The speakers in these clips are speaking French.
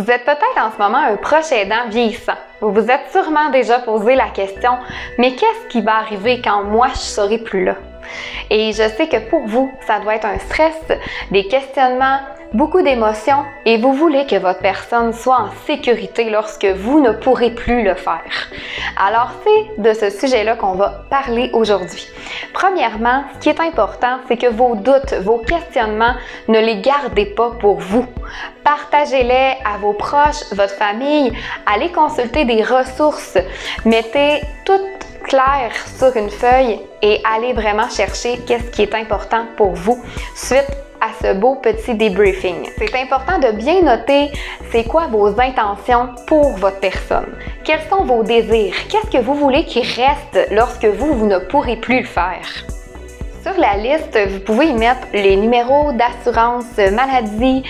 Vous êtes peut-être en ce moment un proche aidant vieillissant. Vous vous êtes sûrement déjà posé la question « Mais qu'est-ce qui va arriver quand moi je serai plus là? » Et je sais que pour vous, ça doit être un stress, des questionnements, beaucoup d'émotions et vous voulez que votre personne soit en sécurité lorsque vous ne pourrez plus le faire. Alors, c'est de ce sujet-là qu'on va parler aujourd'hui. Premièrement, ce qui est important, c'est que vos doutes, vos questionnements, ne les gardez pas pour vous. Partagez-les à vos proches, votre famille, allez consulter des ressources, mettez tout clair sur une feuille et allez vraiment chercher qu'est-ce qui est important pour vous suite à ce beau petit débriefing. C'est important de bien noter c'est quoi vos intentions pour votre personne. Quels sont vos désirs? Qu'est-ce que vous voulez qui reste lorsque vous ne pourrez plus le faire? Sur la liste, vous pouvez y mettre les numéros d'assurance maladie,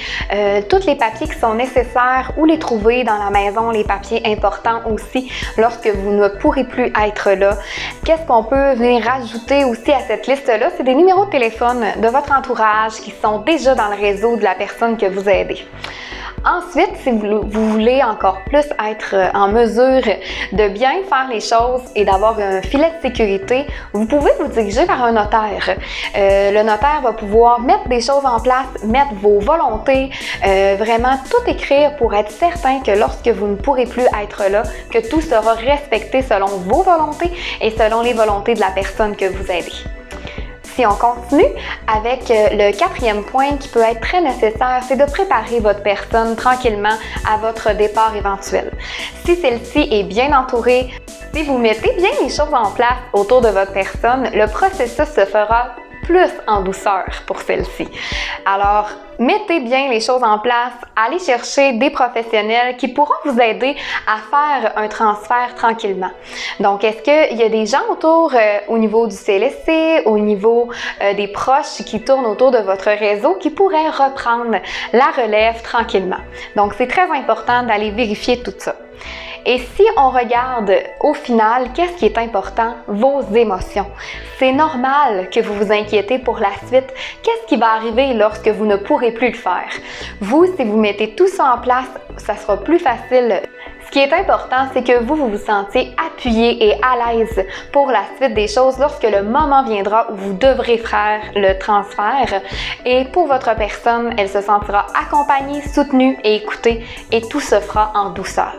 tous les papiers qui sont nécessaires ou les trouver dans la maison, les papiers importants aussi lorsque vous ne pourrez plus être là. Qu'est-ce qu'on peut venir rajouter aussi à cette liste-là? C'est des numéros de téléphone de votre entourage qui sont déjà dans le réseau de la personne que vous aidez. Ensuite, si vous voulez encore plus être en mesure de bien faire les choses et d'avoir un filet de sécurité, vous pouvez vous diriger vers un notaire. Le notaire va pouvoir mettre des choses en place, mettre vos volontés, vraiment tout écrire pour être certain que lorsque vous ne pourrez plus être là, que tout sera respecté selon vos volontés et selon les volontés de la personne que vous aidez. Si on continue avec le quatrième point qui peut être très nécessaire, c'est de préparer votre personne tranquillement à votre départ éventuel. Si celle-ci est bien entourée, si vous mettez bien les choses en place autour de votre personne, le processus se fera plus en douceur pour celle-ci. Alors, mettez bien les choses en place, allez chercher des professionnels qui pourront vous aider à faire un transfert tranquillement. Donc, est-ce qu'il y a des gens autour au niveau du CLSC, au niveau des proches qui tournent autour de votre réseau qui pourraient reprendre la relève tranquillement? Donc, c'est très important d'aller vérifier tout ça. Et si on regarde au final, qu'est-ce qui est important? Vos émotions. C'est normal que vous vous inquiétez pour la suite. Qu'est-ce qui va arriver lorsque vous ne pourrez plus le faire? Vous, si vous mettez tout ça en place, ça sera plus facile. Ce qui est important, c'est que vous vous sentiez appuyé et à l'aise pour la suite des choses lorsque le moment viendra où vous devrez faire le transfert. Et pour votre personne, elle se sentira accompagnée, soutenue et écoutée et tout se fera en douceur.